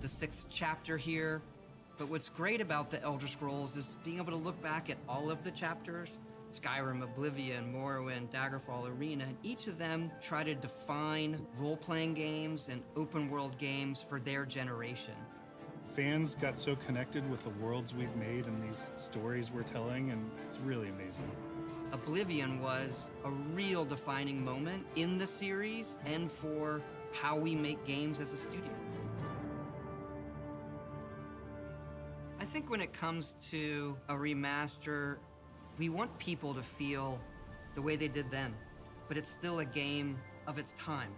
6th chapter here, but what's great about the Elder Scrolls is being able to look back at all of the chapters. Skyrim, Oblivion, Morrowind, Daggerfall, Arena, and each of them try to define role-playing games and open-world games for their generation. Fans got so connected with the worlds we've made and these stories we're telling, and it's really amazing. Oblivion was a real defining moment in the series and for how we make games as a studio. I think when it comes to a remaster, we want people to feel the way they did then, but it's still a game of its time.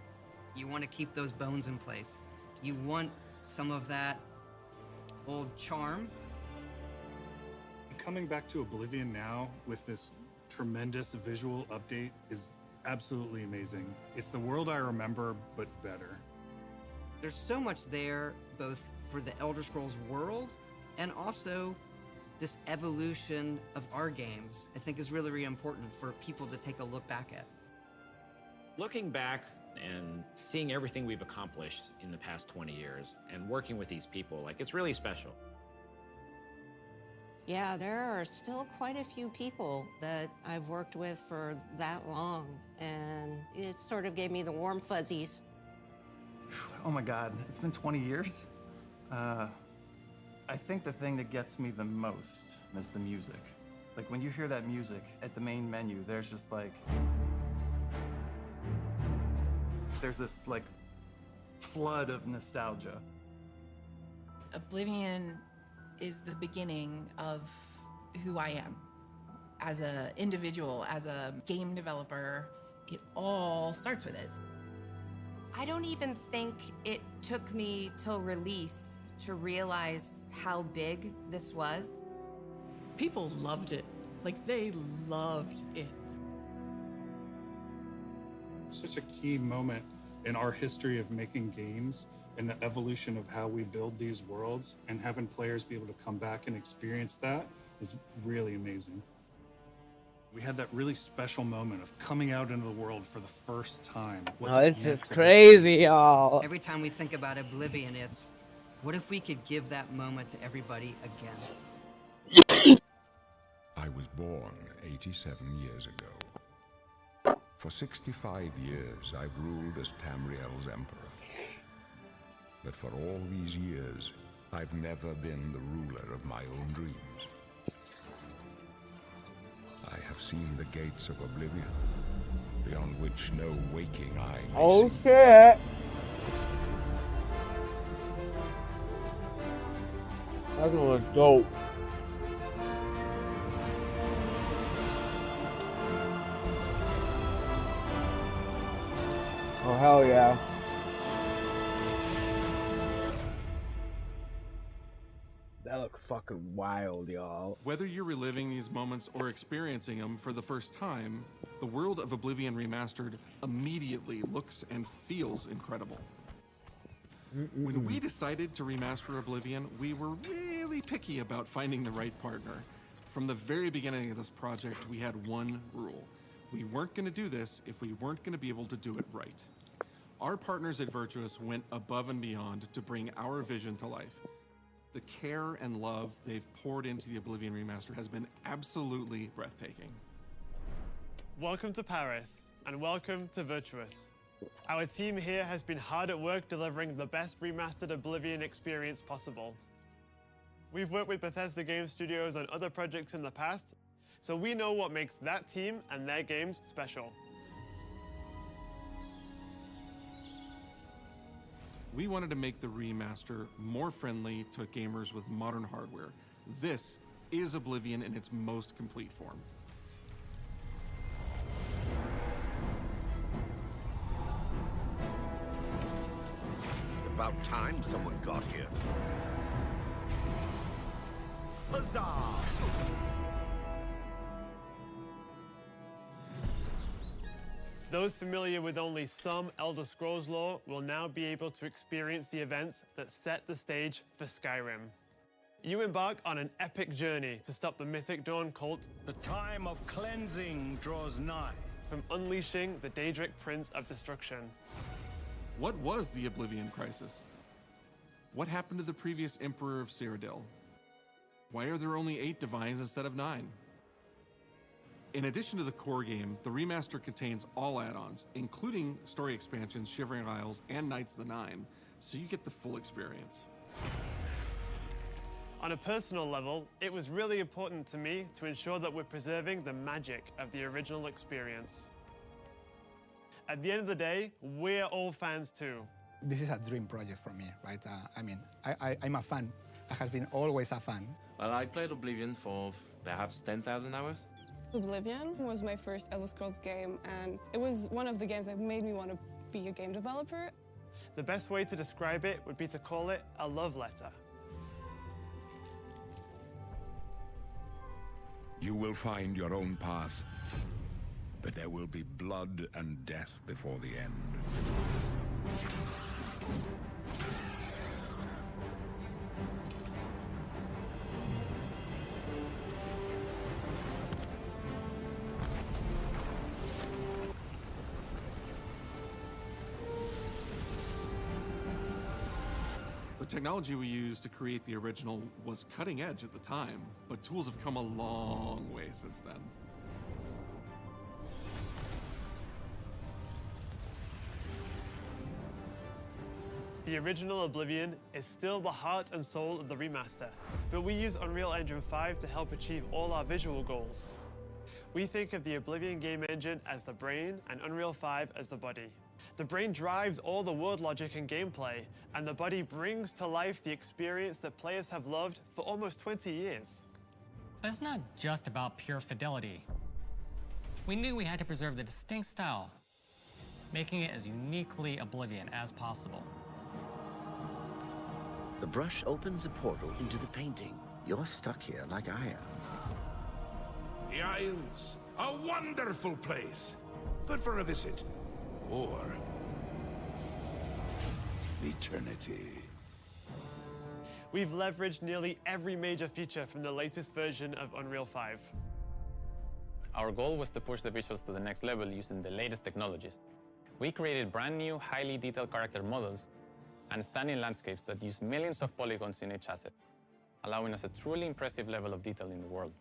You want to keep those bones in place. You want some of that old charm. Coming back to Oblivion now with this tremendous visual update is absolutely amazing. It's the world I remember, but better. There's so much there, both for the Elder Scrolls world and also this evolution of our games, I think is really, really important for people to take a look back at. Looking back and seeing everything we've accomplished in the past 20 years and working with these people, like, it's really special. Yeah, there are still quite a few people that I've worked with for that long, and it sort of gave me the warm fuzzies. Oh my God, it's been 20 years? I think the thing that gets me the most is the music. Like, when you hear that music at the main menu, there's just like, there's this like flood of nostalgia. Oblivion is the beginning of who I am as an individual, as a game developer. It all starts with it. I don't even think it took me till release to realize how big this was. People loved it. Like, they loved it. Such a key moment in our history of making games and the evolution of how we build these worlds, and having players be able to come back and experience that is really amazing. We had that really special moment of coming out into the world for the first time. Oh, this is crazy, y'all. Every time we think about Oblivion, it's, what if we could give that moment to everybody again? I was born 87 years ago. For 65 years, I've ruled as Tamriel's emperor. But for all these years, I've never been the ruler of my own dreams. I have seen the gates of Oblivion, beyond which no waking eye may Oh see. shit! That's gonna look dope. Oh hell yeah. That looks fucking wild, y'all. Whether you're reliving these moments or experiencing them for the first time, the world of Oblivion Remastered immediately looks and feels incredible. When we decided to remaster Oblivion, we were really picky about finding the right partner. From the very beginning of this project, we had one rule. We weren't going to do this if we weren't going to be able to do it right. Our partners at Virtuous went above and beyond to bring our vision to life. The care and love they've poured into the Oblivion Remaster has been absolutely breathtaking. Welcome to Paris, and welcome to Virtuous. Our team here has been hard at work delivering the best remastered Oblivion experience possible. We've worked with Bethesda Game Studios on other projects in the past, so we know what makes that team and their games special. We wanted to make the remaster more friendly to gamers with modern hardware. This is Oblivion in its most complete form. About time someone got here. Huzzah! Those familiar with only some Elder Scrolls lore will now be able to experience the events that set the stage for Skyrim. You embark on an epic journey to stop the Mythic Dawn cult. The time of cleansing draws nigh. From unleashing the Daedric Prince of Destruction. What was the Oblivion Crisis? What happened to the previous Emperor of Cyrodiil? Why are there only 8 divines instead of 9? In addition to the core game, the remaster contains all add-ons, including story expansions, Shivering Isles, and Knights of the Nine, so you get the full experience. On a personal level, it was really important to me to ensure that we're preserving the magic of the original experience. At the end of the day, we're all fans too. This is a dream project for me, right? I'm a fan. I have been always a fan. Well, I played Oblivion for perhaps 10,000 hours. Oblivion was my first Elder Scrolls game, and it was one of the games that made me want to be a game developer. The best way to describe it would be to call it a love letter. You will find your own path, but there will be blood and death before the end. The technology we used to create the original was cutting edge at the time, but tools have come a long way since then. The original Oblivion is still the heart and soul of the remaster, but we use Unreal Engine 5 to help achieve all our visual goals. We think of the Oblivion game engine as the brain and Unreal 5 as the body. The brain drives all the world logic and gameplay, and the body brings to life the experience that players have loved for almost 20 years. But it's not just about pure fidelity. We knew we had to preserve the distinct style, making it as uniquely Oblivion as possible. The brush opens a portal into the painting. You're stuck here like I am. The Isles, a wonderful place. Good for a visit. Or eternity. We've leveraged nearly every major feature from the latest version of Unreal 5. Our goal was to push the visuals to the next level using the latest technologies. We created brand new, highly detailed character models and stunning landscapes that use millions of polygons in each asset, allowing us a truly impressive level of detail in the world.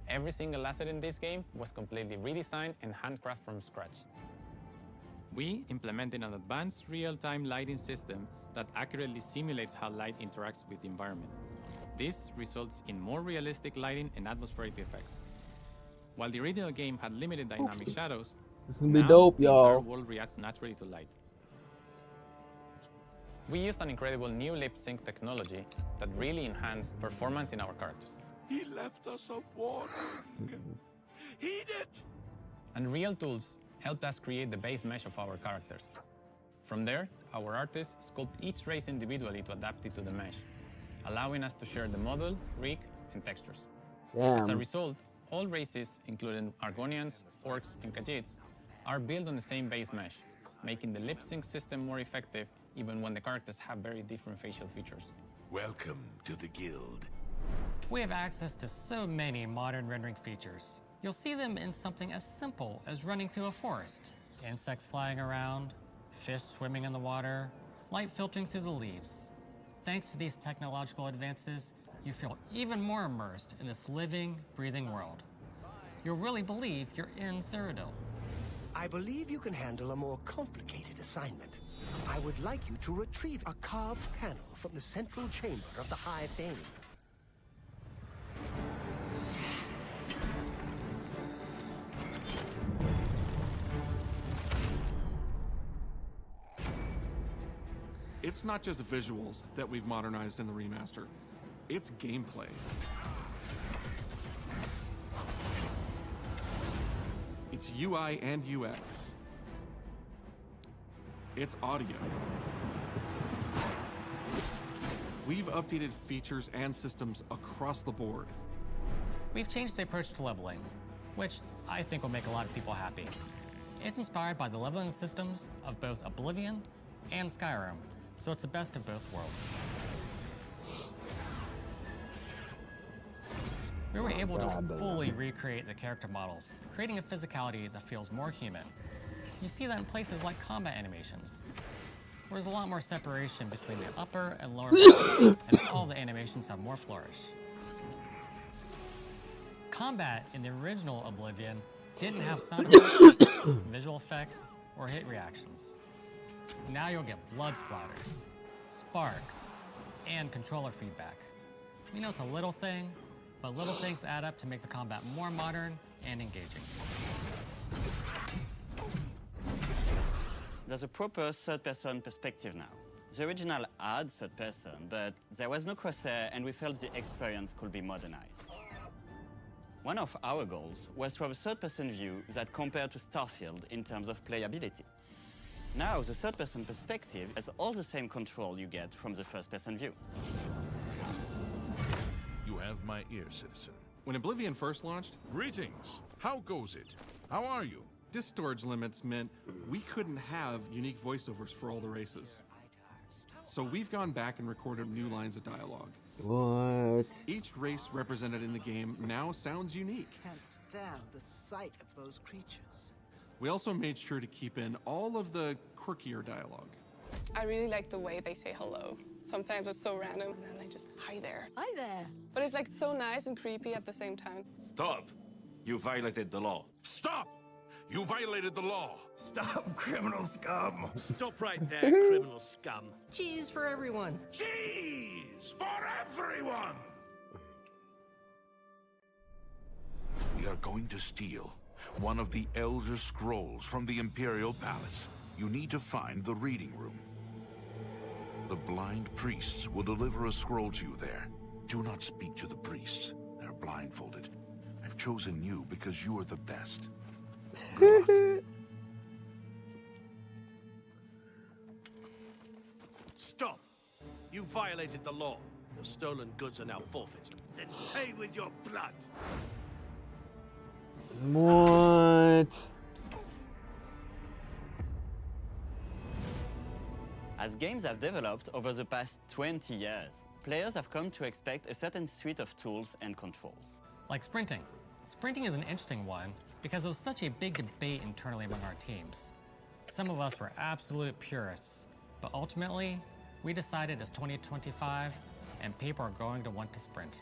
Every single asset in this game was completely redesigned and handcrafted from scratch. We implemented an advanced real-time lighting system that accurately simulates how light interacts with the environment. This results in more realistic lighting and atmospheric effects. While the original game had limited dynamic shadows, This is gonna be now dope, the entire y'all. world reacts naturally to light. We used an incredible new lip sync technology that really enhanced performance in our characters. He left us a warning. Heed it! And real tools helped us create the base mesh of our characters. From there, our artists sculpt each race individually to adapt it to the mesh, allowing us to share the model, rig, and textures. As a Damn. result, all races, including Argonians, Orcs, and Khajiits, are built on the same base mesh, making the lip sync system more effective even when the characters have very different facial features. Welcome to the guild. We have access to so many modern rendering features. You'll see them in something as simple as running through a forest. Insects flying around, fish swimming in the water, light filtering through the leaves. Thanks to these technological advances, you feel even more immersed in this living, breathing world. You'll really believe you're in Cyrodiil. I believe you can handle a more complicated assignment. I would like you to retrieve a carved panel from the central chamber of the High Fane. It's not just visuals that we've modernized in the remaster, it's gameplay. It's UI and UX. It's audio. We've updated features and systems across the board. We've changed the approach to leveling, which I think will make a lot of people happy. It's inspired by the leveling systems of both Oblivion and Skyrim, so it's the best of both worlds. We were able to fully recreate the character models, creating a physicality that feels more human. You see that in places like combat animations. where there's a lot more separation between the upper and lower body, and all the animations have more flourish. Combat in the original Oblivion didn't have sound effects, visual effects, or hit reactions. Now you'll get blood splatters, sparks, and controller feedback. We know it's a little thing, but little things add up to make the combat more modern and engaging. There's a proper third-person perspective now. The original had third-person, but there was no crosshair, and we felt the experience could be modernized. One of our goals was to have a third-person view that compared to Starfield in terms of playability. Now, the third-person perspective has all the same control you get from the first-person view. You have my ear, citizen. When Oblivion first launched, Greetings. How goes it? How are you? disk storage limits meant we couldn't have unique voiceovers for all the races. So we've gone back and recorded new lines of dialogue. What? Each race represented in the game now sounds unique. Can't stand the sight of those creatures. We also made sure to keep in all of the quirkier dialogue. I really like the way they say hello. Sometimes it's so random, and then they just, hi there. Hi there. But it's like so nice and creepy at the same time. Stop! You violated the law. Stop! You violated the law. Stop, criminal scum. Stop right there, criminal scum. Cheese for everyone. Cheese for everyone! We are going to steal one of the Elder Scrolls from the Imperial Palace. You need to find the reading room. The blind priests will deliver a scroll to you there. Do not speak to the priests. They're blindfolded. I've chosen you because you are the best. Good luck. Stop! You violated the law. Your stolen goods are now forfeit. Then pay with your blood. What? As games have developed over the past 20 years, players have come to expect a certain suite of tools and controls. Like sprinting. Sprinting is an interesting one because it was such a big debate internally among our teams. Some of us were absolute purists, but ultimately, we decided it's 2025 and people are going to want to sprint.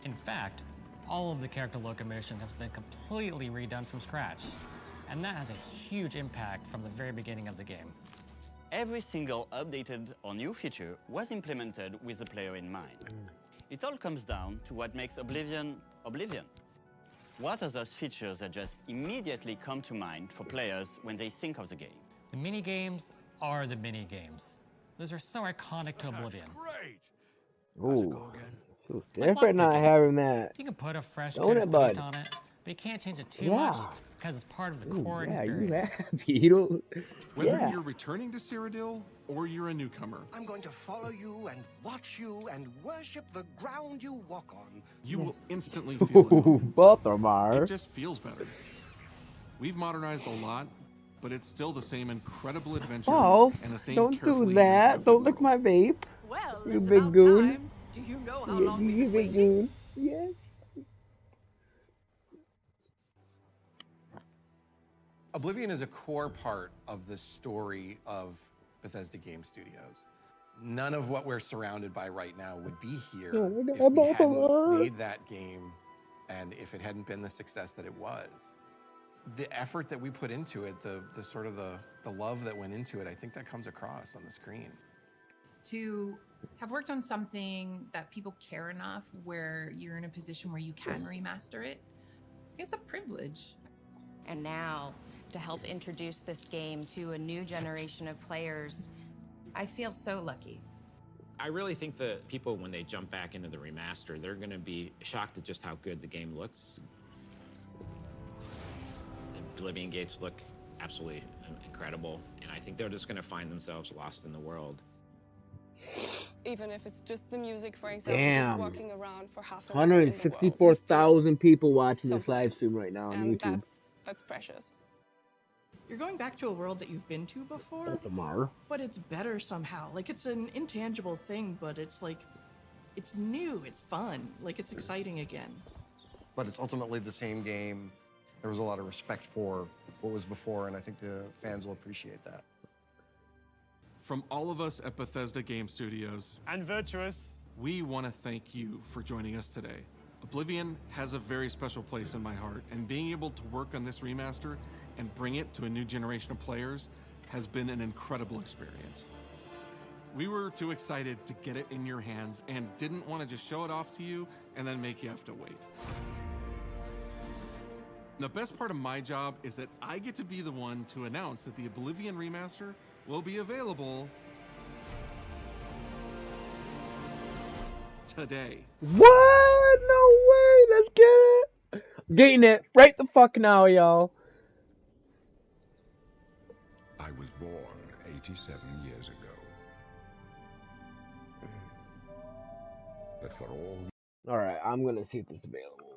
In fact, all of the character locomotion has been completely redone from scratch, and that has a huge impact from the very beginning of the game. Every single updated or new feature was implemented with the player in mind. It all comes down to what makes Oblivion, Oblivion. What are those features that just immediately come to mind for players when they think of the game? The mini-games are the mini-games. Those are so iconic to Oblivion. Great! Ooh. So different not having that. You can put a fresh Don't coat it, of bud? paint on it, but you can't change it too much because it's part of the core Yeah, experience. you don't. Whether Yeah. you're returning to Cyrodiil or you're a newcomer, I'm going to follow you and watch you and worship the ground you walk on. you will instantly feel it. Ooh, both of them are. It just feels better. We've modernized a lot, but it's still the same incredible adventure Oh, and the same don't do carefully that. Don't lick my vape. Well, You it's big about goon. time. Do you know how You, long we've you been big waiting? goon. Yes. Oblivion is a core part of the story of Bethesda Game Studios. None of what we're surrounded by right now would be here Oh my if God, we Papa. hadn't made that game and if it hadn't been the success that it was. The effort that we put into it, the sort of the love that went into it, I think that comes across on the screen. To have worked on something that people care enough where you're in a position where you can remaster it, it's a privilege. And now, to help introduce this game to a new generation of players, I feel so lucky. I really think that people, when they jump back into the remaster, they're going to be shocked at just how good the game looks. The Oblivion gates look absolutely incredible, and I think they're just going to find themselves lost in the world. Even if it's just the music, for example, Damn. just walking around for half an hour in the world. 164,000 people watching this live stream right now on And YouTube. that's precious. You're going back to a world that you've been to before, Both of them are. but it's better somehow. Like, it's an intangible thing, but it's like, it's new, it's fun, like it's exciting again. But it's ultimately the same game. There was a lot of respect for what was before, and I think the fans will appreciate that. From all of us at Bethesda Game Studios and Virtuous, we want to thank you for joining us today. Oblivion has a very special place in my heart, and being able to work on this remaster and bring it to a new generation of players has been an incredible experience. We were too excited to get it in your hands and didn't want to just show it off to you and then make you have to wait. The best part of my job is that I get to be the one to announce that the Oblivion Remaster will be available today. What? No way. Let's get it. Getting it right the fuck now, y'all. I was born 87 years ago. But for all... Alright, I'm gonna see if it's available.